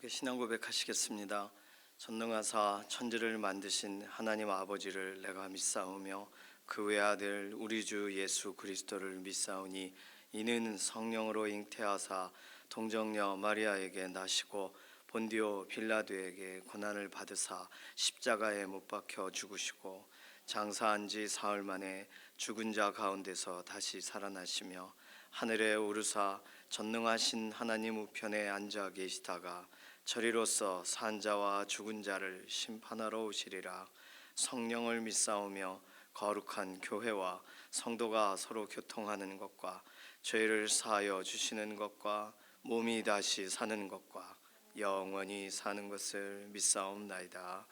함께 신앙 고백하시겠습니다. 전능하사 천지를 만드신 하나님 아버지를 내가 믿사오며 그 외아들 우리 주 예수 그리스도를 믿사오니 이는 성령으로 잉태하사 동정녀 마리아에게 나시고 본디오 빌라도에게 고난을 받으사 십자가에 못 박혀 죽으시고 장사한 지 사흘 만에 죽은 자 가운데서 다시 살아나시며 하늘에 오르사 전능하신 하나님 우편에 앉아 계시다가 저리로서 산 자와 죽은 자를 심판하러 오시리라. 성령을 믿사오며 거룩한 교회와 성도가 서로 교통하는 것과 죄를 사하여 주시는 것과 몸이 다시 사는 것과 영원히 사는 것을 믿사옵나이다.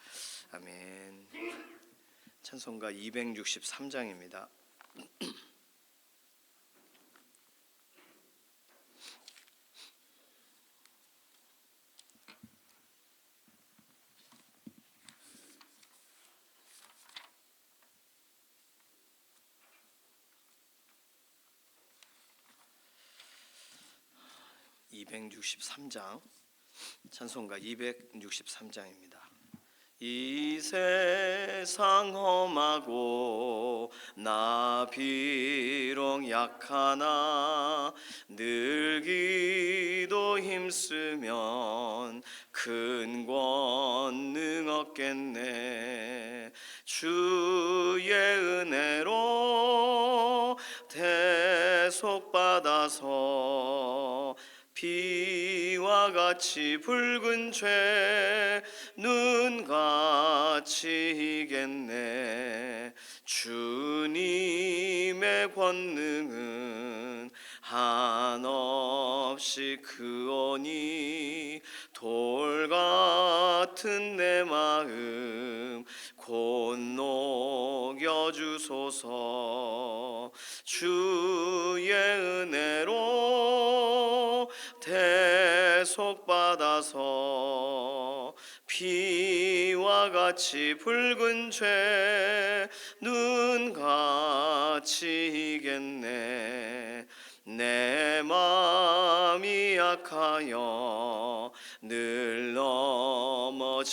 아멘. 찬송가 263장입니다. 263장 찬송가 263장입니다. 이 세상 험하고 나 비록 약하나 늘 기도 힘쓰면 큰 권능 얻겠네. 주의 은혜로 대속받아서 비와 같이 붉은 죄 눈같이 이겠네. 주님의 권능은 한없이 크오니 돌 같은 내 마음 곧 녹여주소서. 주의 은혜로 대속받아서 피와 같이 붉은 죄 눈같이 이겠네. 내 마음이 약하여 늘 넘어지오니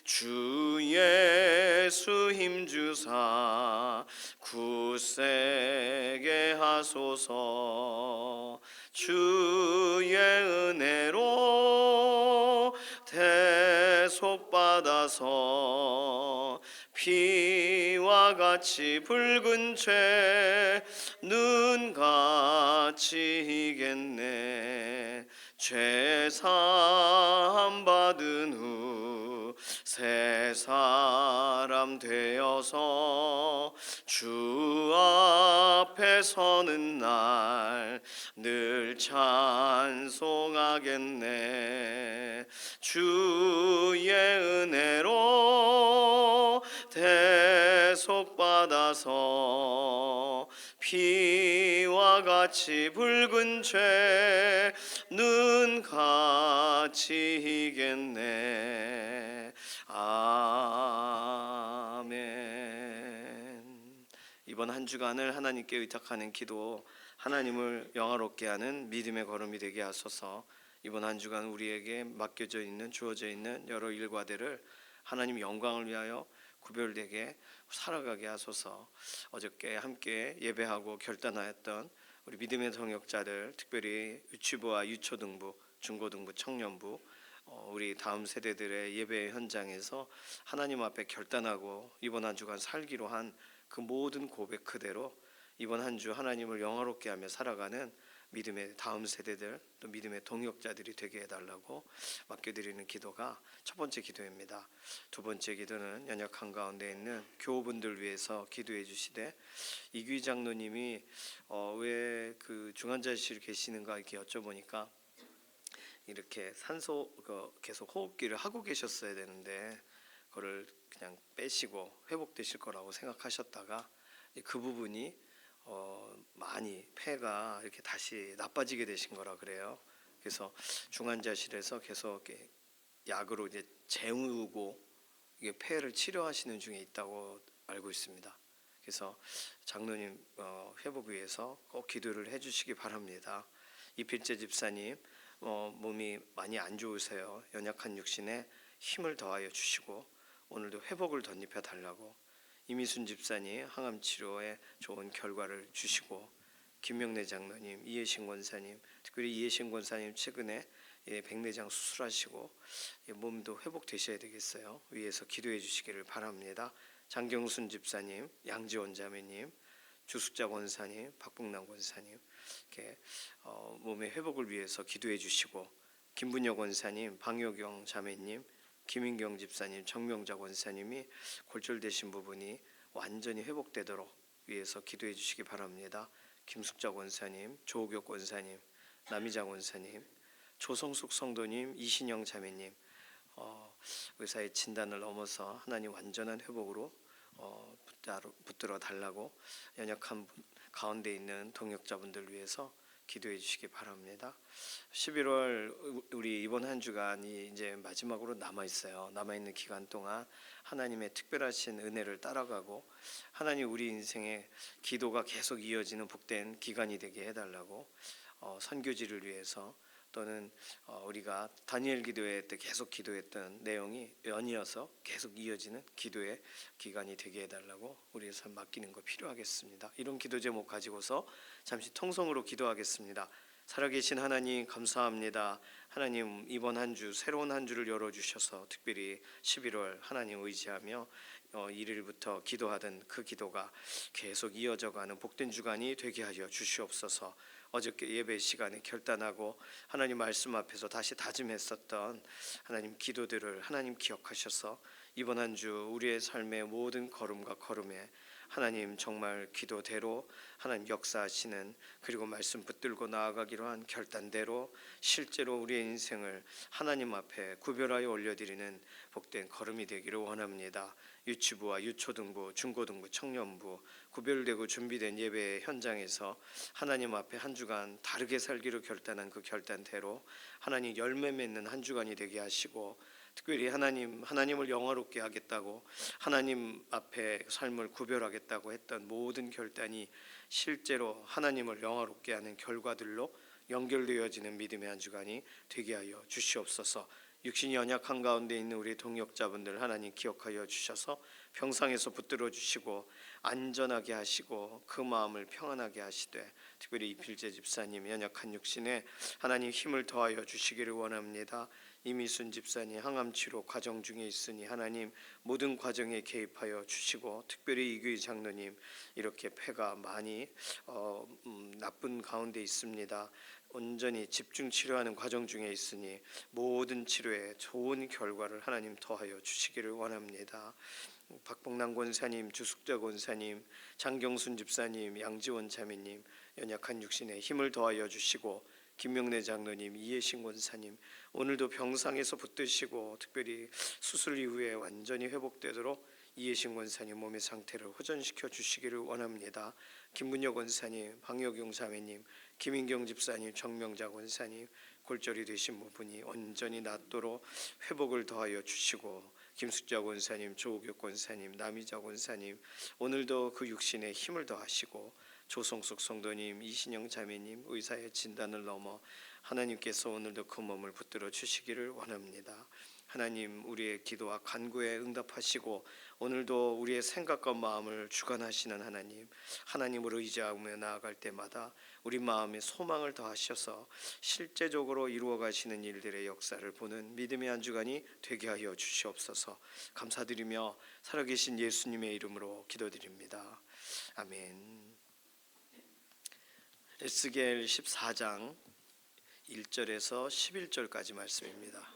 주 예수 힘주사 굳세게 하소서. 주의 은혜로 대속받아서 피와 같이 붉은 죄 눈같이 이겠네. 죄 사함 받은 후 새 사람 되어서 주 앞에 서는 날 늘 찬송하겠네. 주의 은혜로 대속받아서 피와 같이 붉은 죄 눈같이 이겠네. 아멘. 이번 한 주간을 하나님께 의탁하는 기도, 하나님을 영화롭게 하는 믿음의 걸음이 되게 하소서. 이번 한 주간 우리에게 맡겨져 있는, 주어져 있는 여러 일과들을 하나님 영광을 위하여 구별되게 살아가게 하소서. 어저께 함께 예배하고 결단하였던 우리 믿음의 동역자들, 특별히 유치부와 유초등부, 중고등부, 청년부, 우리 다음 세대들의 예배 현장에서 하나님 앞에 결단하고 이번 한 주간 살기로 한 그 모든 고백 그대로 이번 한 주 하나님을 영화롭게 하며 살아가는 믿음의 다음 세대들, 또 믿음의 동역자들이 되게 해달라고 맡겨드리는 기도가 첫 번째 기도입니다. 두 번째 기도는 연약한 가운데 있는 교우분들 위해서 기도해 주시되, 이규희 장로님이 왜 그 중환자실 계시는가 이렇게 여쭤보니까 이렇게 산소 계속 호흡기를 하고 계셨어야 되는데 그거를 그냥 빼시고 회복되실 거라고 생각하셨다가 그 부분이 많이 폐가 이렇게 다시 나빠지게 되신 거라 그래요. 그래서 중환자실에서 계속 이렇게 약으로 이제 재우고 이게 폐를 치료하시는 중에 있다고 알고 있습니다. 그래서 장로님 회복 위해서 꼭 기도를 해주시기 바랍니다. 이필재 집사님 몸이 많이 안 좋으세요. 연약한 육신에 힘을 더하여 주시고 오늘도 회복을 덧입혀 달라고 이미순 집사님 항암 치료에 좋은 결과를 주시고 김명래 장로님, 이해신 권사님, 특별히 이해신 권사님 최근에 백내장 수술하시고 몸도 회복되셔야 되겠어요. 위에서 기도해 주시기를 바랍니다. 장경순 집사님, 양지원 자매님, 주숙자 권사님, 박봉남 권사님 이렇게 몸의 회복을 위해서 기도해 주시고 김분여 권사님, 방효경 자매님, 김인경 집사님, 정명자 권사님이 골절되신 부분이 완전히 회복되도록 위해서 기도해 주시기 바랍니다. 김숙자 권사님, 조옥혁 권사님, 남희자 권사님, 조성숙 성도님, 이신영 자매님 의사의 진단을 넘어서 하나님 완전한 회복으로 붙들어 달라고 연약한 가운데 있는 동역자분들 위해서 기도해 주시기 바랍니다. 11월 우리 이번 한 주간이 이제 마지막으로 남아 있어요. 남아 있는 기간 동안 하나님의 특별하신 은혜를 따라가고 하나님 우리 인생의 기도가 계속 이어지는 복된 기간이 되게 해달라고 선교지를 위해서 또는 우리가 다니엘 기도회 때 계속 기도했던 내용이 연이어서 계속 이어지는 기도의 기간이 되게 해달라고 우리의 삶 맡기는 거 필요하겠습니다. 이런 기도 제목 가지고서 잠시 통성으로 기도하겠습니다. 살아계신 하나님 감사합니다. 하나님 이번 한 주 새로운 한 주를 열어주셔서 특별히 11월 하나님 의지하며 1일부터 기도하던 그 기도가 계속 이어져가는 복된 주간이 되게 하여 주시옵소서. 어저께 예배 시간에 결단하고 하나님 말씀 앞에서 다시 다짐했었던 하나님 기도들을 하나님 기억하셔서 이번 한 주 우리의 삶의 모든 걸음과 걸음에 하나님 정말 기도대로 하나님 역사하시는 그리고 말씀 붙들고 나아가기로 한 결단대로 실제로 우리의 인생을 하나님 앞에 구별하여 올려드리는 복된 걸음이 되기를 원합니다. 유치부와 유초등부, 중고등부, 청년부 구별되고 준비된 예배 현장에서 하나님 앞에 한 주간 다르게 살기로 결단한 그 결단대로 하나님 열매 맺는 한 주간이 되게 하시고 특별히 하나님을 영화롭게 하겠다고 하나님 앞에 삶을 구별하겠다고 했던 모든 결단이 실제로 하나님을 영화롭게 하는 결과들로 연결되어지는 믿음의 한 주간이 되게 하여 주시옵소서. 육신이 연약한 가운데 있는 우리 동역자분들 하나님 기억하여 주셔서 평상에서 붙들어 주시고 안전하게 하시고 그 마음을 평안하게 하시되 특별히 이필재 집사님 연약한 육신에 하나님 힘을 더하여 주시기를 원합니다. 이미순 집사님 항암치료 과정 중에 있으니 하나님 모든 과정에 개입하여 주시고 특별히 이규희 장로님 이렇게 폐가 많이 나쁜 가운데 있습니다. 온전히 집중 치료하는 과정 중에 있으니 모든 치료에 좋은 결과를 하나님 더하여 주시기를 원합니다. 박봉남 권사님, 주숙자 권사님, 장경순 집사님, 양지원 자매님 연약한 육신에 힘을 더하여 주시고 김명래 장로님, 이해신 권사님 오늘도 병상에서 붙드시고 특별히 수술 이후에 완전히 회복되도록 이해신 권사님 몸의 상태를 호전시켜 주시기를 원합니다. 김문여 권사님, 방효경 자매님, 김인경 집사님, 정명자 권사님 골절이 되신 부분이 온전히 낫도록 회복을 더하여 주시고 김숙자 권사님, 조옥혁 권사님, 남희자 권사님 오늘도 그 육신에 힘을 더하시고 조성숙 성도님, 이신영 자매님 의사의 진단을 넘어 하나님께서 오늘도 그 몸을 붙들어 주시기를 원합니다. 하나님 우리의 기도와 간구에 응답하시고 오늘도 우리의 생각과 마음을 주관하시는 하나님을 의지하며 나아갈 때마다 우리 마음에 소망을 더하셔서 실제적으로 이루어가시는 일들의 역사를 보는 믿음의 한 주간이 되게 하여 주시옵소서. 감사드리며 살아계신 예수님의 이름으로 기도드립니다. 아멘. 에스겔 14장 1절에서 11절까지 말씀입니다.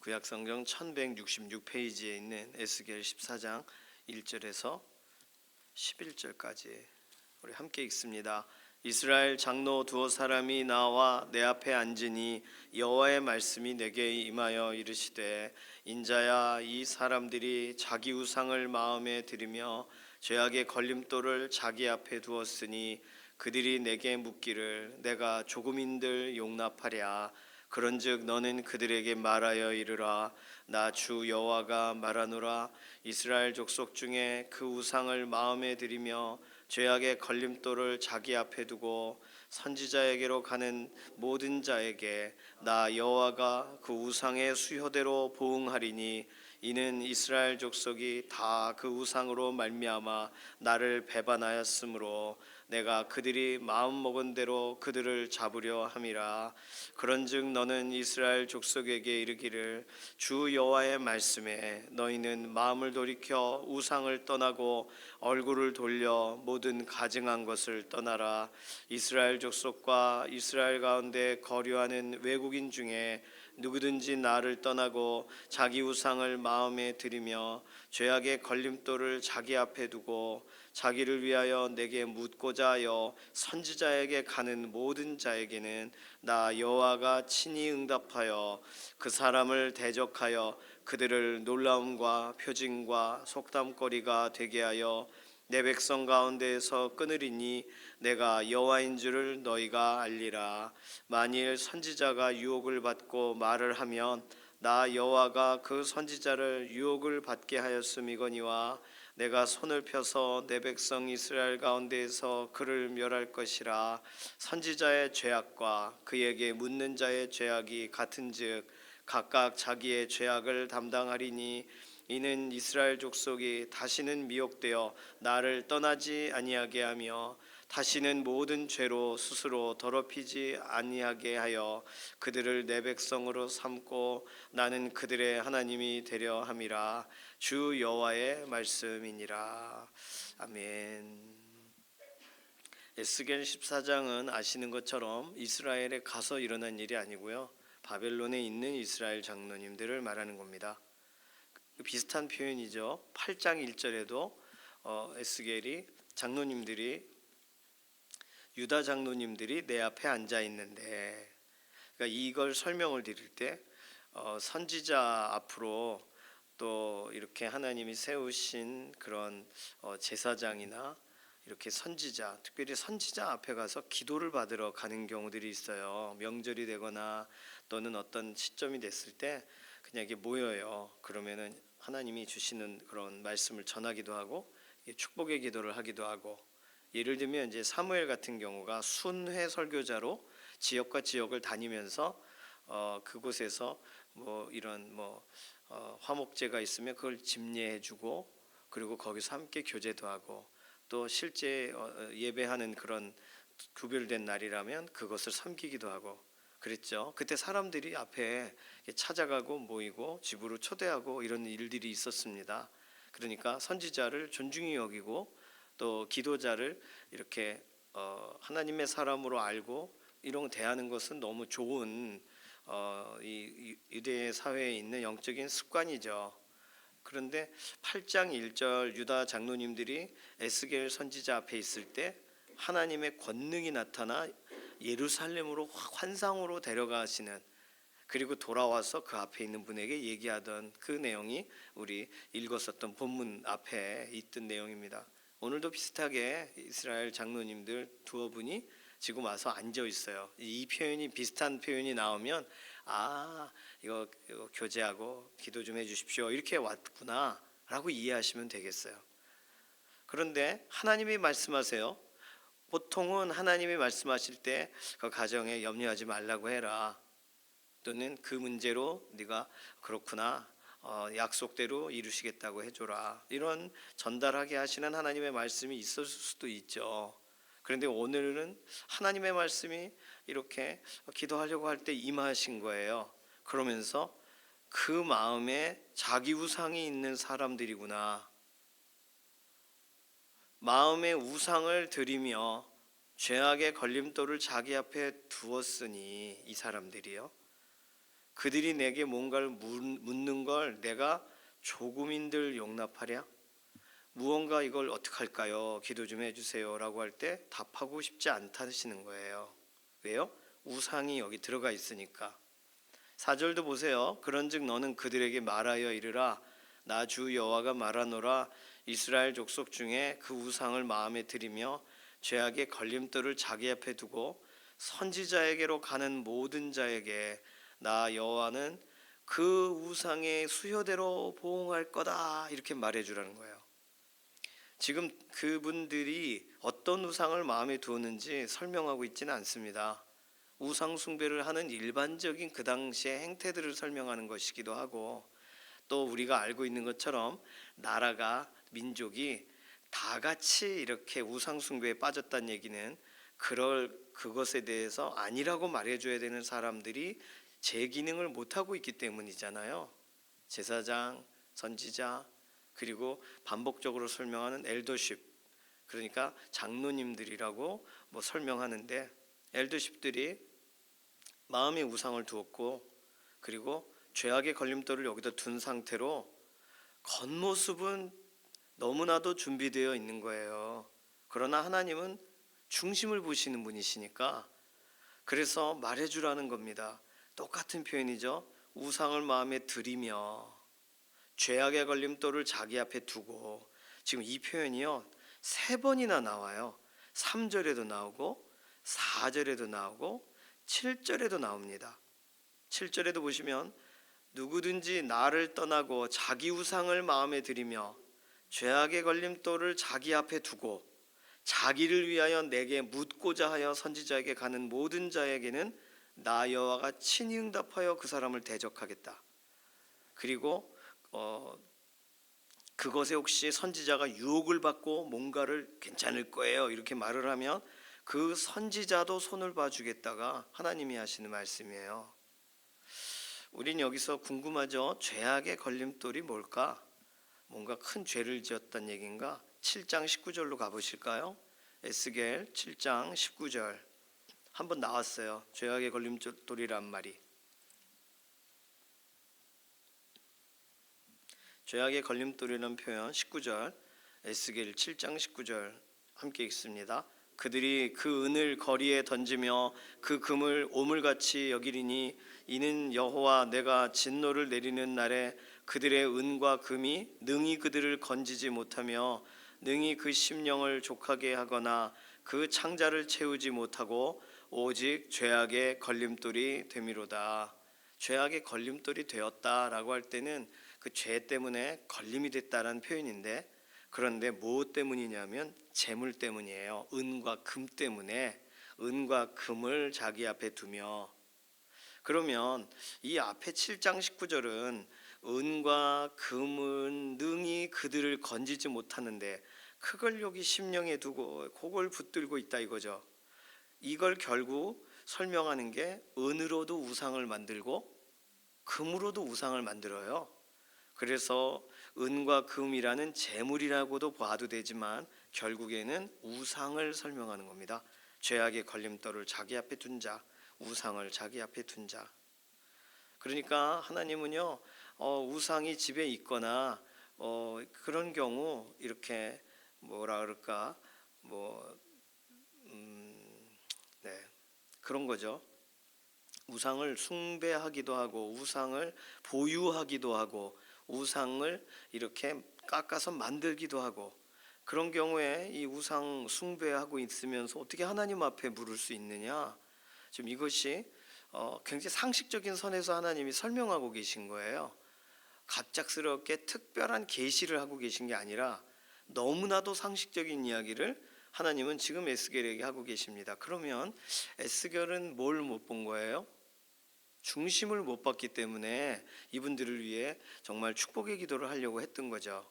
구약성경 1166페이지에 있는 에스겔 14장 1절에서 11절까지 우리 함께 읽습니다. 이스라엘 장로 두어 사람이 나와 내 앞에 앉으니 여호와의 말씀이 내게 임하여 이르시되 인자야 이 사람들이 자기 우상을 마음에 들이며 죄악의 걸림돌을 자기 앞에 두었으니 그들이 내게 묻기를 내가 조금인들 용납하랴 그런즉 너는 그들에게 말하여 이르라. 나 주 여호와가 말하노라. 이스라엘 족속 중에 그 우상을 마음에 들이며 죄악의 걸림돌을 자기 앞에 두고 선지자에게로 가는 모든 자에게 나 여호와가 그 우상의 수효대로 보응하리니 이는 이스라엘 족속이 다 그 우상으로 말미암아 나를 배반하였으므로 내가 그들이 마음 먹은 대로 그들을 잡으려 함이라. 그런즉 너는 이스라엘 족속에게 이르기를 주 여호와의 말씀에 너희는 마음을 돌이켜 우상을 떠나고 얼굴을 돌려 모든 가증한 것을 떠나라. 이스라엘 족속과 이스라엘 가운데 거류하는 외국인 중에 누구든지 나를 떠나고 자기 우상을 마음에 들이며 죄악의 걸림돌을 자기 앞에 두고 자기를 위하여 내게 묻고자 하여 선지자에게 가는 모든 자에게는 나 여호와가 친히 응답하여 그 사람을 대적하여 그들을 놀라움과 표징과 속담거리가 되게 하여 내 백성 가운데에서 끊으리니 내가 여호와인 줄을 너희가 알리라. 만일 선지자가 유혹을 받고 말을 하면 나 여호와가 그 선지자를 유혹을 받게 하였음이거니와 내가 손을 펴서 내 백성 이스라엘 가운데에서 그를 멸할 것이라. 선지자의 죄악과 그에게 묻는 자의 죄악이 같은즉 각각 자기의 죄악을 담당하리니 이는 이스라엘 족속이 다시는 미혹되어 나를 떠나지 아니하게 하며 다시는 모든 죄로 스스로 더럽히지 아니하게 하여 그들을 내 백성으로 삼고 나는 그들의 하나님이 되려 함이라. 주 여호와의 말씀이니라. 아멘. 에스겔 14장은 아시는 것처럼 이스라엘에 가서 일어난 일이 아니고요, 바벨론에 있는 이스라엘 장로님들을 말하는 겁니다. 비슷한 표현이죠. 8장 1절에도 에스겔이 유다 장로님들이 내 앞에 앉아 있는데, 그러니까 이걸 설명을 드릴 때 선지자 앞으로 또 이렇게 하나님이 세우신 그런 제사장이나 이렇게 선지자, 특별히 선지자 앞에 가서 기도를 받으러 가는 경우들이 있어요. 명절이 되거나 또는 어떤 시점이 됐을 때 그냥 이게 모여요. 그러면은 하나님이 주시는 그런 말씀을 전하기도 하고 축복의 기도를 하기도 하고, 예를 들면 이제 사무엘 같은 경우가 순회 설교자로 지역과 지역을 다니면서 그곳에서 뭐 이런 화목제가 있으면 그걸 집례해주고, 그리고 거기서 함께 교제도 하고, 또 실제 예배하는 그런 구별된 날이라면 그것을 섬기기도 하고 그랬죠. 그때 사람들이 앞에 찾아가고 모이고 집으로 초대하고 이런 일들이 있었습니다. 그러니까 선지자를 존중히 여기고 또 기도자를 이렇게 하나님의 사람으로 알고 이런 대하는 것은 너무 좋은 이 유대 사회에 있는 영적인 습관이죠. 그런데 8장 1절 유다 장로님들이 에스겔 선지자 앞에 있을 때 하나님의 권능이 나타나 예루살렘으로 환상으로 데려가시는, 그리고 돌아와서 그 앞에 있는 분에게 얘기하던 그 내용이 우리 읽었었던 본문 앞에 있던 내용입니다. 오늘도 비슷하게 이스라엘 장로님들 두어 분이 지금 와서 앉아 있어요. 이 표현이, 비슷한 표현이 나오면 이거 교제하고 기도 좀 해주십시오 이렇게 왔구나 라고 이해하시면 되겠어요. 그런데 하나님이 말씀하세요. 보통은 하나님이 말씀하실 때 그 가정에 염려하지 말라고 해라, 또는 그 문제로 네가 그렇구나 약속대로 이루시겠다고 해줘라, 이런 전달하게 하시는 하나님의 말씀이 있을 수도 있죠. 그런데 오늘은 하나님의 말씀이 이렇게 기도하려고 할 때 임하신 거예요. 그러면서 그 마음에 자기 우상이 있는 사람들이구나, 마음에 우상을 드리며 죄악의 걸림돌을 자기 앞에 두었으니, 이 사람들이요, 그들이 내게 뭔가를 묻는 걸 내가 조금인들 용납하랴? 무언가 이걸 어떡할까요? 기도 좀 해주세요 라고 할 때 답하고 싶지 않다시는 거예요. 왜요? 우상이 여기 들어가 있으니까. 4절도 보세요. 그런즉 너는 그들에게 말하여 이르라. 나 주 여호와가 말하노라. 이스라엘 족속 중에 그 우상을 마음에 들이며 죄악의 걸림돌을 자기 앞에 두고 선지자에게로 가는 모든 자에게 나 여호와는 그 우상의 수효대로 보응할 거다 이렇게 말해주라는 거예요. 지금 그분들이 어떤 우상을 마음에 두었는지 설명하고 있지는 않습니다. 우상 숭배를 하는 일반적인 그 당시의 행태들을 설명하는 것이기도 하고, 또 우리가 알고 있는 것처럼 나라가 민족이 다 같이 이렇게 우상 숭배에 빠졌다는 얘기는 그것에 대해서 아니라고 말해줘야 되는 사람들이 제 기능을 못하고 있기 때문이잖아요. 제사장, 선지자, 그리고 반복적으로 설명하는 엘더십, 그러니까 장로님들이라고 설명하는데, 엘더십들이 마음에 우상을 두었고, 그리고 죄악의 걸림돌을 여기다 둔 상태로 겉모습은 너무나도 준비되어 있는 거예요. 그러나 하나님은 중심을 보시는 분이시니까 그래서 말해주라는 겁니다. 똑같은 표현이죠. 우상을 마음에 들이며 죄악의 걸림돌을 자기 앞에 두고, 지금 이 표현이요 3번이나 나와요. 3절에도 나오고 4절에도 나오고 7절에도 나옵니다. 7절에도 보시면 누구든지 나를 떠나고 자기 우상을 마음에 들이며 죄악의 걸림돌을 자기 앞에 두고 자기를 위하여 내게 묻고자 하여 선지자에게 가는 모든 자에게는 나 여호와가 친히 응답하여 그 사람을 대적하겠다. 그리고 그것에 혹시 선지자가 유혹을 받고 뭔가를 괜찮을 거예요 이렇게 말을 하면 그 선지자도 손을 봐주겠다가 하나님이 하시는 말씀이에요. 우린 여기서 궁금하죠. 죄악의 걸림돌이 뭘까? 뭔가 큰 죄를 지었단 얘기인가? 7장 19절로 가보실까요? 에스겔 7장 19절 한번 나왔어요. 죄악의 걸림돌이란 말이. 죄악의 걸림돌이라는 표현 19절, 에스겔 7장 19절 함께 읽습니다. 그들이 그 은을 거리에 던지며 그 금을 오물같이 여기리니 이는 여호와 내가 진노를 내리는 날에 그들의 은과 금이 능히 그들을 건지지 못하며 능히 그 심령을 족하게 하거나 그 창자를 채우지 못하고 오직 죄악의 걸림돌이 되미로다. 죄악의 걸림돌이 되었다라고 할 때는 그 죄 때문에 걸림이 됐다라는 표현인데, 그런데 무엇 때문이냐면 재물 때문이에요. 은과 금 때문에 은과 금을 자기 앞에 두며. 그러면 이 앞에 7장 19절은 은과 금은 능히 그들을 건지지 못하는데 그걸 여기 심령에 두고 그걸 붙들고 있다 이거죠. 이걸 결국 설명하는 게 은으로도 우상을 만들고 금으로도 우상을 만들어요. 그래서 은과 금이라는 재물이라고도 봐도 되지만 결국에는 우상을 설명하는 겁니다. 죄악의 걸림돌을 자기 앞에 둔 자, 우상을 자기 앞에 둔 자. 그러니까 하나님은요 우상이 집에 있거나 그런 경우 이렇게 뭐라 그럴까 네, 그런 거죠. 우상을 숭배하기도 하고 우상을 보유하기도 하고 우상을 이렇게 깎아서 만들기도 하고, 그런 경우에 이 우상 숭배하고 있으면서 어떻게 하나님 앞에 물을 수 있느냐? 지금 이것이 굉장히 상식적인 선에서 하나님이 설명하고 계신 거예요. 갑작스럽게 특별한 계시를 하고 계신 게 아니라 너무나도 상식적인 이야기를 하나님은 지금 에스겔에게 하고 계십니다. 그러면 에스겔은 뭘 못 본 거예요? 중심을 못 봤기 때문에 이분들을 위해 정말 축복의 기도를 하려고 했던 거죠.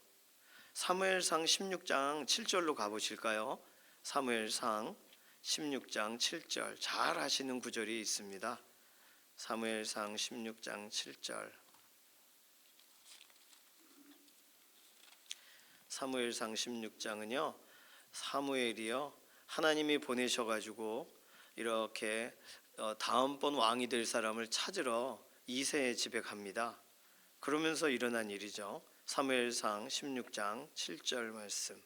사무엘상 16장 7절로 가보실까요? 사무엘상 16장 7절 잘 아시는 구절이 있습니다. 사무엘상 16장 7절. 사무엘상 16장은요 사무엘이요 하나님이 보내셔가지고 이렇게 다음번 왕이 될 사람을 찾으러 이새의 집에 갑니다. 그러면서 일어난 일이죠. 사무엘상 16장 7절 말씀,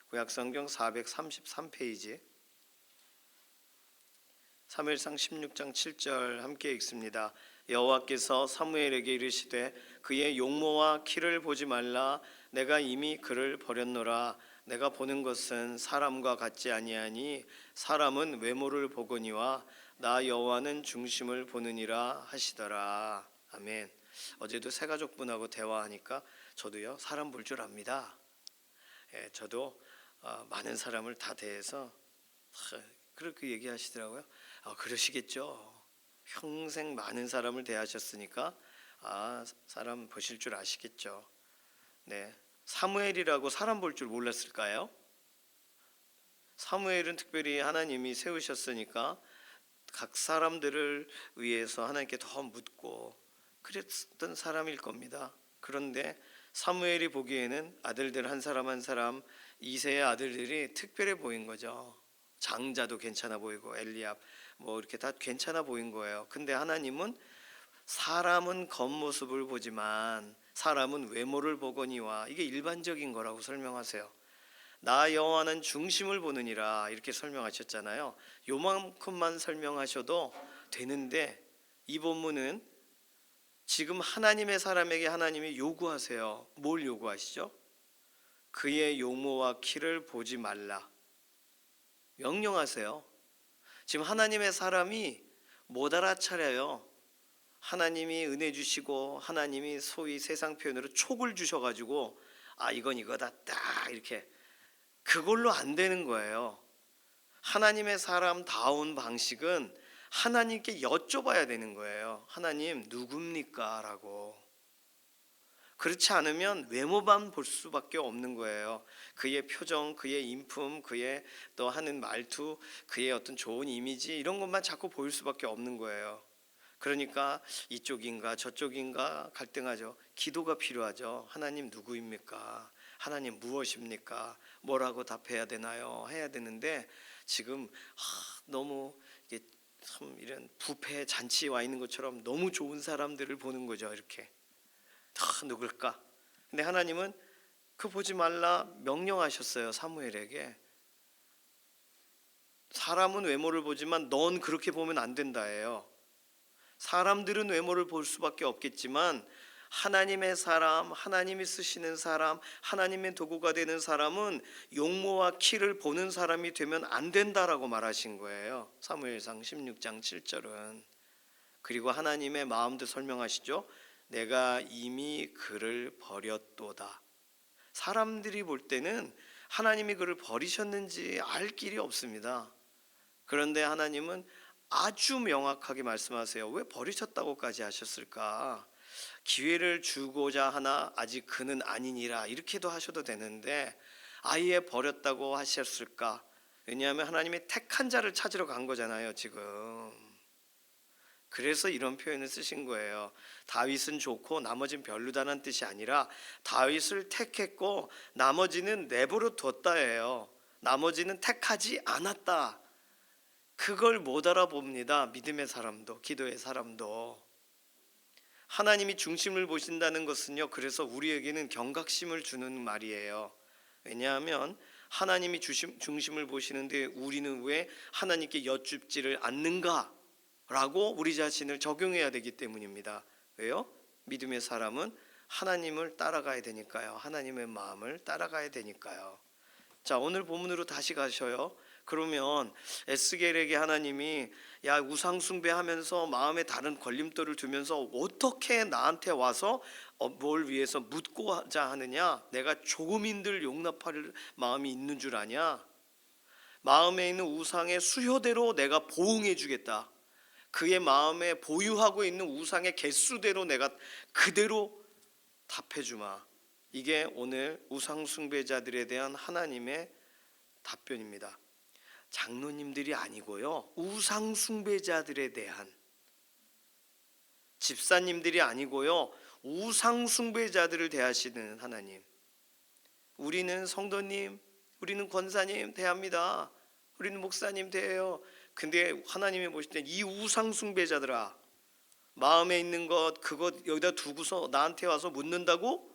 구약성경 433페이지 사무엘상 16장 7절 함께 읽습니다. 여호와께서 사무엘에게 이르시되 그의 용모와 키를 보지 말라. 내가 이미 그를 버렸노라. 내가 보는 것은 사람과 같지 아니하니 사람은 외모를 보거니와 나 여호와는 중심을 보느니라 하시더라. 아멘. 어제도 새 가족분하고 대화하니까 저도요 사람 볼 줄 압니다. 예, 저도 많은 사람을 다 대해서 그렇게 얘기하시더라고요. 그러시겠죠. 평생 많은 사람을 대하셨으니까 사람 보실 줄 아시겠죠. 네, 사무엘이라고 사람 볼 줄 몰랐을까요? 사무엘은 특별히 하나님이 세우셨으니까 각 사람들을 위해서 하나님께 더 묻고 그랬던 사람일 겁니다. 그런데 사무엘이 보기에는 아들들 한 사람 한 사람 이세의 아들들이 특별해 보인 거죠. 장자도 괜찮아 보이고 엘리압 뭐 이렇게 다 괜찮아 보인 거예요. 근데 하나님은 사람은 겉모습을 보지만 사람은 외모를 보거니와, 이게 일반적인 거라고 설명하세요. 나 여호와는 중심을 보느니라 이렇게 설명하셨잖아요. 요만큼만 설명하셔도 되는데 이 본문은 지금 하나님의 사람에게 하나님이 요구하세요. 뭘 요구하시죠? 그의 용모와 키를 보지 말라 명령하세요. 지금 하나님의 사람이 못 알아차려요. 하나님이 은혜 주시고 하나님이 소위 세상 표현으로 촉을 주셔가지고 이건 이거다 딱 이렇게 그걸로 안 되는 거예요. 하나님의 사람다운 방식은 하나님께 여쭤봐야 되는 거예요. 하나님 누굽니까? 라고. 그렇지 않으면 외모만 볼 수밖에 없는 거예요. 그의 표정, 그의 인품, 그의 또 하는 말투, 그의 어떤 좋은 이미지 이런 것만 자꾸 보일 수밖에 없는 거예요. 그러니까 이쪽인가 저쪽인가 갈등하죠. 기도가 필요하죠. 하나님 누구입니까? 하나님 무엇입니까? 뭐라고 답해야 되나요? 해야 되는데 지금 너무 이게 참 이런 뷔페 잔치에 와 있는 것처럼 너무 좋은 사람들을 보는 거죠. 이렇게 누굴까? 근데 하나님은 그 보지 말라 명령하셨어요. 사무엘에게. 사람은 외모를 보지만 넌 그렇게 보면 안 된다예요. 사람들은 외모를 볼 수밖에 없겠지만 하나님의 사람, 하나님이 쓰시는 사람, 하나님의 도구가 되는 사람은 용모와 키를 보는 사람이 되면 안 된다라고 말하신 거예요. 사무엘상 16장 7절은. 그리고 하나님의 마음도 설명하시죠. 내가 이미 그를 버렸도다. 사람들이 볼 때는 하나님이 그를 버리셨는지 알 길이 없습니다. 그런데 하나님은 아주 명확하게 말씀하세요. 왜 버리셨다고까지 하셨을까? 기회를 주고자 하나 아직 그는 아니니라 이렇게도 하셔도 되는데 아예 버렸다고 하셨을까? 왜냐하면 하나님이 택한 자를 찾으러 간 거잖아요 지금. 그래서 이런 표현을 쓰신 거예요. 다윗은 좋고 나머지는 별로다는 뜻이 아니라 다윗을 택했고 나머지는 내버려 뒀다예요. 나머지는 택하지 않았다. 그걸 못 알아봅니다. 믿음의 사람도 기도의 사람도. 하나님이 중심을 보신다는 것은요, 그래서 우리에게는 경각심을 주는 말이에요. 왜냐하면 하나님이 중심을 보시는데 우리는 왜 하나님께 여쭙지를 않는가? 라고 우리 자신을 적용해야 되기 때문입니다. 왜요? 믿음의 사람은 하나님을 따라가야 되니까요. 하나님의 마음을 따라가야 되니까요. 자, 오늘 본문으로 다시 가셔요. 그러면 에스겔에게 하나님이 야 우상 숭배하면서 마음에 다른 걸림돌을 두면서 어떻게 나한테 와서 뭘 위해서 묻고자 하느냐? 내가 조금인들 용납할 마음이 있는 줄 아냐? 마음에 있는 우상의 수효대로 내가 보응해 주겠다. 그의 마음에 보유하고 있는 우상의 개수대로 내가 그대로 답해 주마. 이게 오늘 우상 숭배자들에 대한 하나님의 답변입니다. 장로님들이 아니고요, 우상 숭배자들에 대한, 집사님들이 아니고요, 우상 숭배자들을 대하시는 하나님. 우리는 성도님, 우리는 권사님 대합니다. 우리는 목사님 대해요. 근데 하나님이 보실 때 이 우상 숭배자들아, 마음에 있는 것 그것 여기다 두고서 나한테 와서 묻는다고?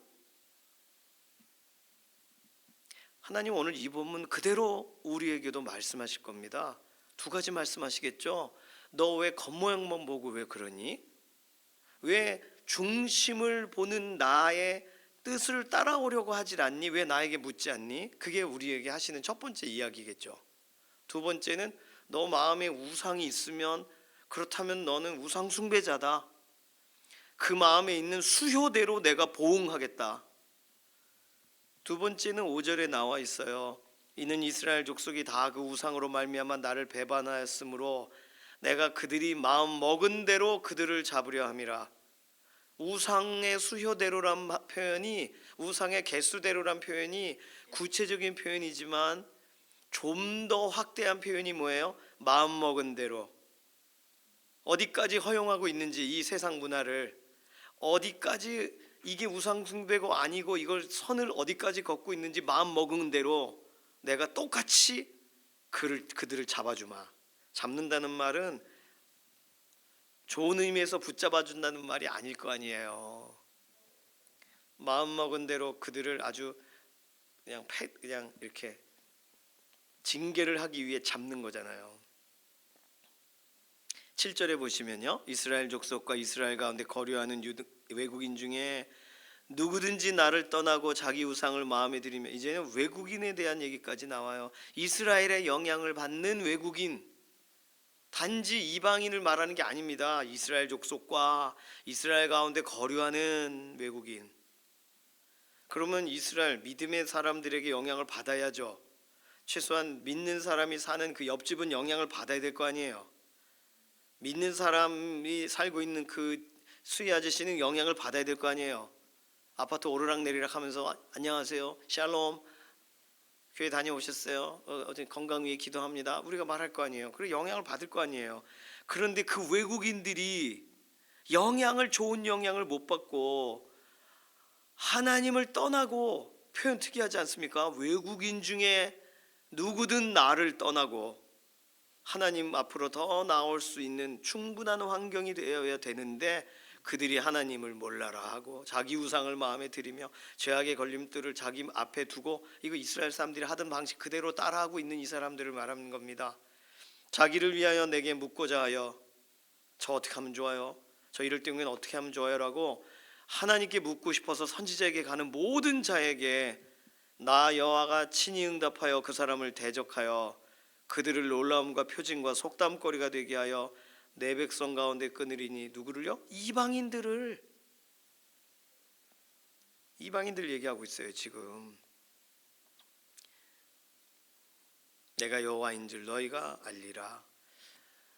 하나님 오늘 이 본문 그대로 우리에게도 말씀하실 겁니다. 두 가지 말씀하시겠죠. 너 왜 겉모양만 보고 왜 그러니? 왜 중심을 보는 나의 뜻을 따라오려고 하질 않니? 왜 나에게 묻지 않니? 그게 우리에게 하시는 첫 번째 이야기겠죠. 두 번째는 너 마음에 우상이 있으면 그렇다면 너는 우상 숭배자다. 그 마음에 있는 수효대로 내가 보응하겠다. 두 번째는 5절에 나와 있어요. 이는 이스라엘 족속이 다 그 우상으로 말미암아 나를 배반하였으므로 내가 그들이 마음 먹은 대로 그들을 잡으려 함이라. 우상의 수효대로란 표현이, 우상의 개수대로란 표현이 구체적인 표현이지만 좀 더 확대한 표현이 뭐예요? 마음 먹은 대로. 어디까지 허용하고 있는지, 이 세상 문화를 어디까지 이게 우상 숭배고 아니고 이걸 선을 어디까지 걷고 있는지 마음 먹은 대로 내가 똑같이 그들을 잡아주마. 잡는다는 말은 좋은 의미에서 붙잡아 준다는 말이 아닐 거 아니에요. 마음 먹은 대로 그들을 아주 그냥 이렇게 징계를 하기 위해 잡는 거잖아요. 7절에 보시면요, 이스라엘 족속과 이스라엘 가운데 거류하는 외국인 중에 누구든지 나를 떠나고 자기 우상을 마음에 들이면, 이제는 외국인에 대한 얘기까지 나와요. 이스라엘의 영향을 받는 외국인, 단지 이방인을 말하는 게 아닙니다. 이스라엘 족속과 이스라엘 가운데 거류하는 외국인. 그러면 이스라엘 믿음의 사람들에게 영향을 받아야죠. 최소한 믿는 사람이 사는 그 옆집은 영향을 받아야 될 거 아니에요. 믿는 사람이 살고 있는 그 수희 아저씨는 영향을 받아야 될 거 아니에요. 아파트 오르락내리락 하면서 안녕하세요, 샬롬, 교회 다녀오셨어요? 어제 건강 위해 기도합니다. 우리가 말할 거 아니에요. 그리고 영향을 받을 거 아니에요. 그런데 그 외국인들이 좋은 영향을 못 받고 하나님을 떠나고, 표현 특이하지 않습니까? 외국인 중에 누구든 나를 떠나고 하나님 앞으로 더 나올 수 있는 충분한 환경이 되어야 되는데 그들이 하나님을 몰라라 하고 자기 우상을 마음에 들이며 죄악의 걸림돌을 자기 앞에 두고, 이거 이스라엘 사람들이 하던 방식 그대로 따라하고 있는 이 사람들을 말하는 겁니다. 자기를 위하여 내게 묻고자 하여 저 어떻게 하면 좋아요? 저 이럴 경우에는 어떻게 하면 좋아요? 라고 하나님께 묻고 싶어서 선지자에게 가는 모든 자에게 나 여호와가 친히 응답하여 그 사람을 대적하여 그들을 놀라움과 표징과 속담거리가 되게 하여 내 백성 가운데 끊으리니. 누구를요? 이방인들 얘기하고 있어요. 지금 내가 여호와인 줄 너희가 알리라.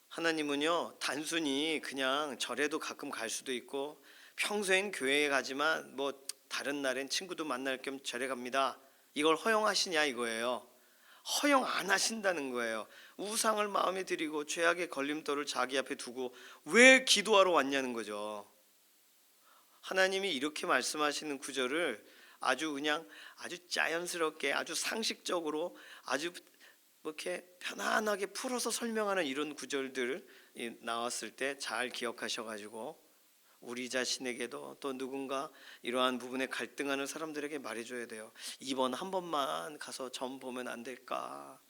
하나님은요, 단순히 그냥 절에도 가끔 갈 수도 있고 평소엔 교회에 가지만 뭐 다른 날엔 친구도 만날 겸 절에 갑니다, 이걸 허용하시냐 이거예요. 허용 안 하신다는 거예요. 우상을 마음에 들이고 죄악의 걸림돌을 자기 앞에 두고 왜 기도하러 왔냐는 거죠. 하나님이 이렇게 말씀하시는 구절을 아주 자연스럽게, 아주 상식적으로, 아주 이렇게 편안하게 풀어서 설명하는 이런 구절들 나왔을 때 잘 기억하셔가지고 우리 자신에게도 또 누군가 이러한 부분에 갈등하는 사람들에게 말해줘야 돼요. 이번 한 번만 가서 점 보면 안 될까?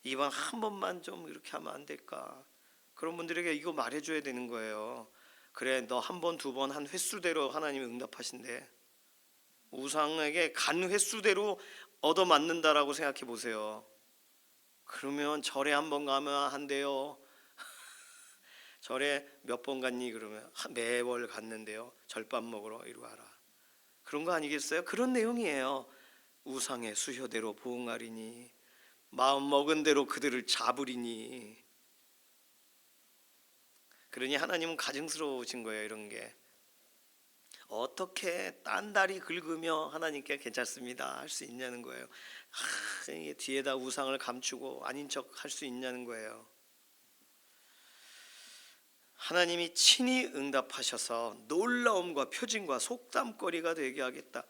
이번 한 번만 좀 이렇게 하면 안 될까? 그런 분들에게 이거 말해줘야 되는 거예요. 그래, 너 한 번, 두 번 한 횟수대로 하나님이 응답하신대. 우상에게 간 횟수대로 얻어맞는다라고 생각해 보세요. 그러면 절에 한 번 가면 한대요. 절에 몇 번 갔니? 그러면 매월 갔는데요. 절밥 먹으러 이리 와라. 그런 거 아니겠어요? 그런 내용이에요. 우상의 수효대로 보응하리니 마음 먹은 대로 그들을 잡으리니. 그러니 하나님은 가증스러우신 거예요. 이런 게 어떻게 딴다리 긁으며 하나님께 괜찮습니다 할 수 있냐는 거예요. 뒤에다 우상을 감추고 아닌 척 할 수 있냐는 거예요. 하나님이 친히 응답하셔서 놀라움과 표징과 속담거리가 되게 하겠다.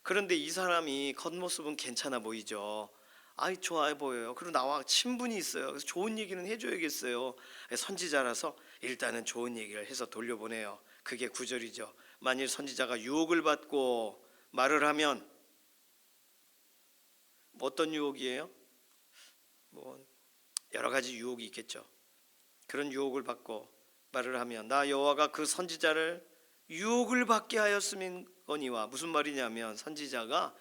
그런데 이 사람이 겉모습은 괜찮아 보이죠. 아이, 좋아 보여요. 그리고 나와 친분이 있어요. 그래서 좋은 얘기는 해줘야겠어요. 선지자라서 일단은 좋은 얘기를 해서 돌려보내요. 그게 9절이죠. 만일 선지자가 유혹을 받고 말을 하면, 어떤 유혹이에요? 뭐 여러 가지 유혹이 있겠죠. 그런 유혹을 받고 말을 하면 나 여호와가 그 선지자를 유혹을 받게 하였음이거니와. 무슨 말이냐면 선지자가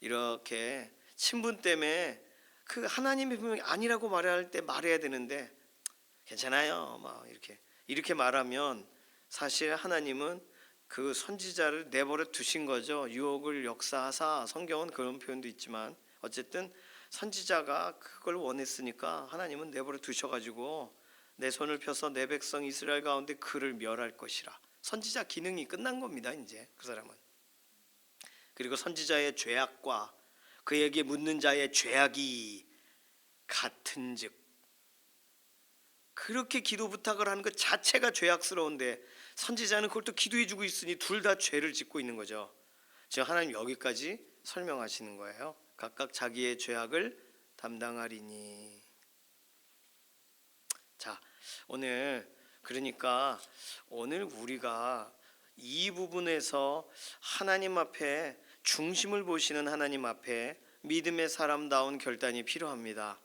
이렇게 친분 때문에 그 하나님의 분명히 아니라고 말해야 할 때 말해야 되는데 괜찮아요. 막 이렇게 말하면 사실 하나님은 그 선지자를 내버려 두신 거죠. 유혹을 역사하사, 성경은 그런 표현도 있지만 어쨌든 선지자가 그걸 원했으니까 하나님은 내버려 두셔가지고 내 손을 펴서 내 백성 이스라엘 가운데 그를 멸할 것이라. 선지자 기능이 끝난 겁니다. 이제 그 사람은. 그리고 선지자의 죄악과 그에게 묻는 자의 죄악이 같은즉, 그렇게 기도 부탁을 하는 것 자체가 죄악스러운데 선지자는 그걸 또 기도해 주고 있으니 둘 다 죄를 짓고 있는 거죠. 지금 하나님 여기까지 설명하시는 거예요. 각각 자기의 죄악을 담당하리니. 자, 그러니까 오늘 우리가 이 부분에서 하나님 앞에 중심을 보시는 하나님 앞에 믿음의 사람다운 결단이 필요합니다.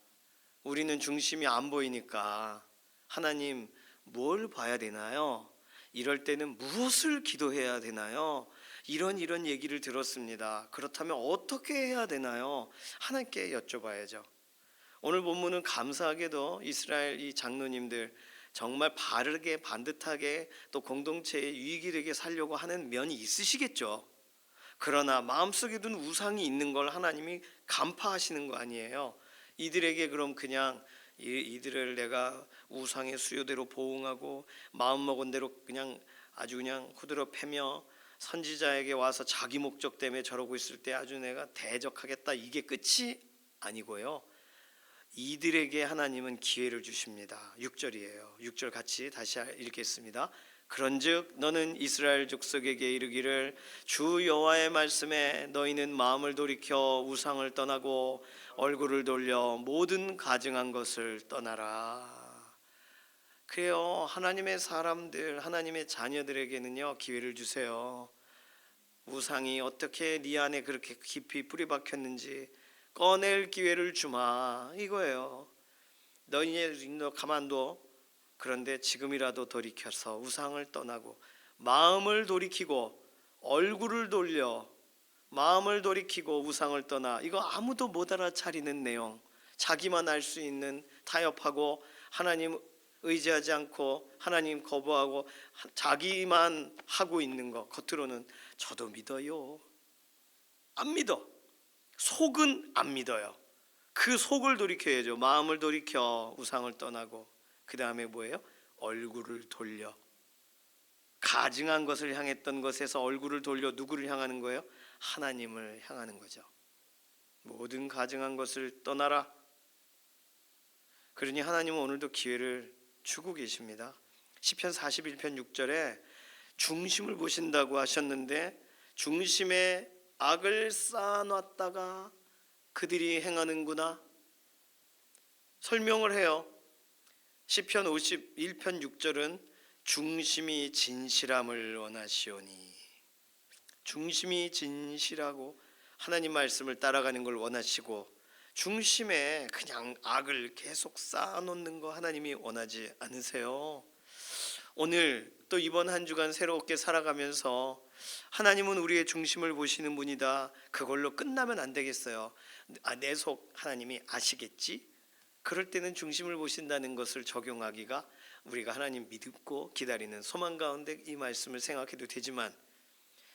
우리는 중심이 안 보이니까 하나님 뭘 봐야 되나요? 이럴 때는 무엇을 기도해야 되나요? 이런 얘기를 들었습니다. 그렇다면 어떻게 해야 되나요? 하나님께 여쭤봐야죠. 오늘 본문은 감사하게도 이스라엘 이 장로님들 정말 바르게 반듯하게 또 공동체에 유익이 되게 살려고 하는 면이 있으시겠죠. 그러나 마음속에 둔 우상이 있는 걸 하나님이 간파하시는 거 아니에요. 이들에게 그럼 그냥 이들을 내가 우상의 수요대로 보응하고 마음먹은 대로 아주 그냥 후드려 패며 선지자에게 와서 자기 목적 때문에 저러고 있을 때 아주 내가 대적하겠다, 이게 끝이 아니고요. 이들에게 하나님은 기회를 주십니다. 6절이에요. 6절 같이 다시 읽겠습니다. 그런즉 너는 이스라엘 족속에게 이르기를 주 여호와의 말씀에 너희는 마음을 돌이켜 우상을 떠나고 얼굴을 돌려 모든 가증한 것을 떠나라. 그래요. 하나님의 사람들, 하나님의 자녀들에게는요 기회를 주세요. 우상이 어떻게 네 안에 그렇게 깊이 뿌리 박혔는지 꺼낼 기회를 주마, 이거예요. 너 가만둬. 그런데 지금이라도 돌이켜서 우상을 떠나고 마음을 돌이키고 얼굴을 돌려 마음을 돌이키고 우상을 떠나. 이거 아무도 못 알아차리는 내용, 자기만 알 수 있는, 타협하고 하나님 의지하지 않고 하나님 거부하고 자기만 하고 있는 거. 겉으로는 저도 믿어요, 안 믿어. 속은 안 믿어요. 그 속을 돌이켜야죠. 마음을 돌이켜 우상을 떠나고 그 다음에 뭐예요? 얼굴을 돌려. 가증한 것을 향했던 것에서 얼굴을 돌려 누구를 향하는 거예요? 하나님을 향하는 거죠. 모든 가증한 것을 떠나라. 그러니 하나님은 오늘도 기회를 주고 계십니다. 시편 41편 6절에 중심을 보신다고 하셨는데 중심에 악을 쌓아놨다가 그들이 행하는구나 설명을 해요. 시편 51편 6절은 중심이 진실함을 원하시오니, 중심이 진실하고 하나님 말씀을 따라가는 걸 원하시고 중심에 그냥 악을 계속 쌓아놓는 거 하나님이 원하지 않으세요. 오늘 또 이번 한 주간 새롭게 살아가면서 하나님은 우리의 중심을 보시는 분이다, 그걸로 끝나면 안 되겠어요. 내 속 하나님이 아시겠지? 그럴 때는 중심을 보신다는 것을 적용하기가 우리가 하나님 믿고 기다리는 소망 가운데 이 말씀을 생각해도 되지만,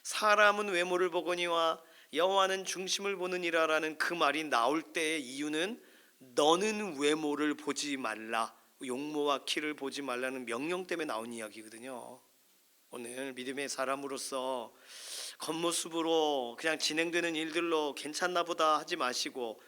사람은 외모를 보거니와 여호와는 중심을 보느니라라는 그 말이 나올 때의 이유는 너는 외모를 보지 말라, 용모와 키를 보지 말라는 명령 때문에 나온 이야기거든요. 오늘 믿음의 사람으로서 겉모습으로 그냥 진행되는 일들로 괜찮나 보다 하지 마시고,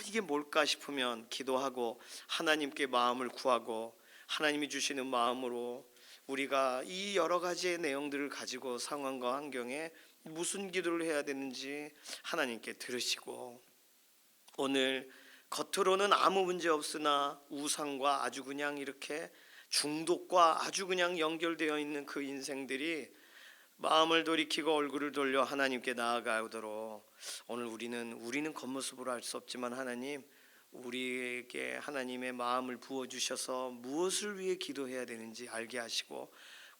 이게 뭘까 싶으면 기도하고 하나님께 마음을 구하고 하나님이 주시는 마음으로 우리가 이 여러 가지의 내용들을 가지고 상황과 환경에 무슨 기도를 해야 되는지 하나님께 들으시고, 오늘 겉으로는 아무 문제 없으나 우상과 아주 그냥 이렇게 중독과 아주 그냥 연결되어 있는 그 인생들이 마음을 돌이키고 얼굴을 돌려 하나님께 나아가도록, 오늘 우리는 겉모습으로 할 수 없지만 하나님 우리에게 하나님의 마음을 부어주셔서 무엇을 위해 기도해야 되는지 알게 하시고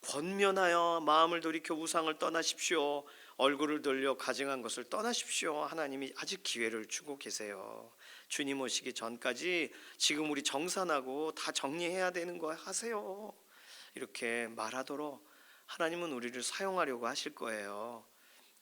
권면하여 마음을 돌이켜 우상을 떠나십시오, 얼굴을 돌려 가증한 것을 떠나십시오. 하나님이 아직 기회를 주고 계세요. 주님 오시기 전까지 지금 우리 정산하고 다 정리해야 되는 거 하세요. 이렇게 말하도록 하나님은 우리를 사용하려고 하실 거예요.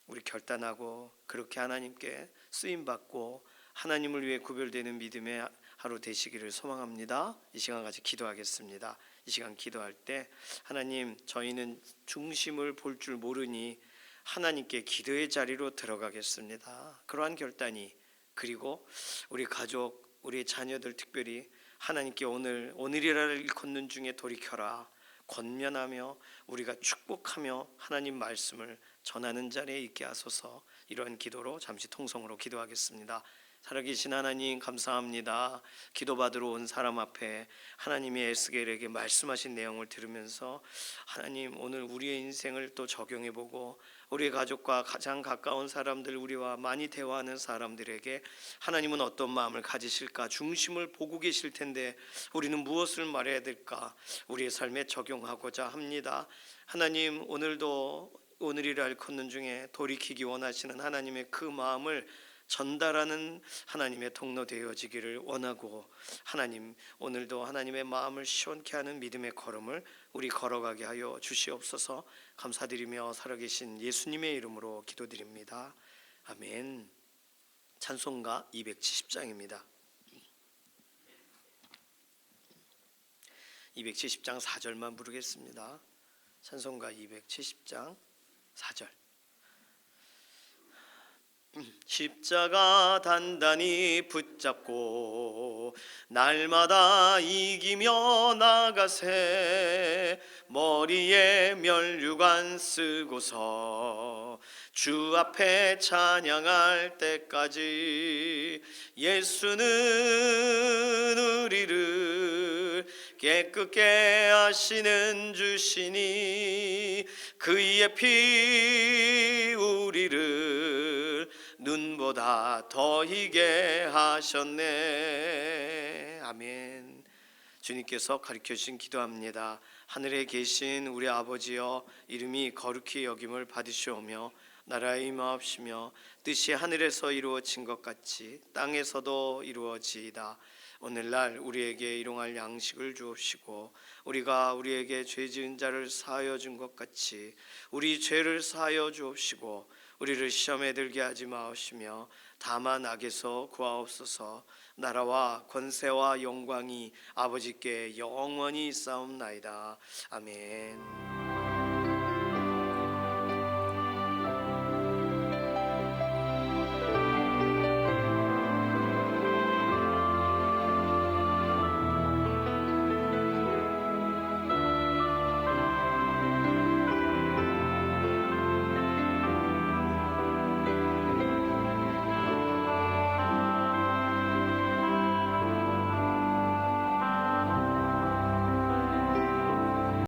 우리 결단하고 그렇게 하나님께 쓰임받고 하나님을 위해 구별되는 믿음의 하루 되시기를 소망합니다. 이 시간 같이 기도하겠습니다. 이 시간 기도할 때 하나님, 저희는 중심을 볼 줄 모르니 하나님께 기도의 자리로 들어가겠습니다. 그러한 결단이, 그리고 우리 가족, 우리 자녀들 특별히 하나님께 오늘이라를 걷는 중에 돌이켜라 권면하며 우리가 축복하며 하나님 말씀을 전하는 자리에 있게 하소서. 이러한 기도로 잠시 통성으로 기도하겠습니다. 살아계신 하나님, 감사합니다. 기도받으러 온 사람 앞에 하나님이 에스겔에게 말씀하신 내용을 들으면서 하나님, 오늘 우리의 인생을 또 적용해보고 우리의 가족과 가장 가까운 사람들, 우리와 많이 대화하는 사람들에게 하나님은 어떤 마음을 가지실까 중심을 보고 계실 텐데 우리는 무엇을 말해야 될까 우리의 삶에 적용하고자 합니다. 하나님, 오늘이라 걷는 중에 돌이키기 원하시는 하나님의 그 마음을 전달하는 하나님의 통로 되어지기를 원하고, 하나님, 오늘도 하나님의 마음을 시원케 하는 믿음의 걸음을 우리 걸어가게 하여 주시옵소서. 감사드리며 살아계신 예수님의 이름으로 기도드립니다. 아멘. 찬송가 270장입니다. 270장 4절만 부르겠습니다. 찬송가 270장 4절. 십자가 단단히 붙잡고 날마다 이기며 나가세. 머리에 면류관 쓰고서 주 앞에 찬양할 때까지 예수는 우리를 깨끗게 하시는 주시니 그의 피 우리를 눈보다 더 희게 하셨네. 아멘. 주님께서 가르쳐 주신 기도합니다. 하늘에 계신 우리 아버지여, 이름이 거룩히 여김을 받으시오며 나라의 임하옵시며 뜻이 하늘에서 이루어진 것 같이 땅에서도 이루어지이다. 오늘날 우리에게 일용할 양식을 주옵시고 우리가 우리에게 죄 지은 자를 사하여 준 것 같이 우리 죄를 사하여 주옵시고 우리를 시험에 들게 하지 마옵시며 다만 악에서 구하옵소서. 나라와 권세와 영광이 아버지께 영원히 있사옵나이다. 아멘.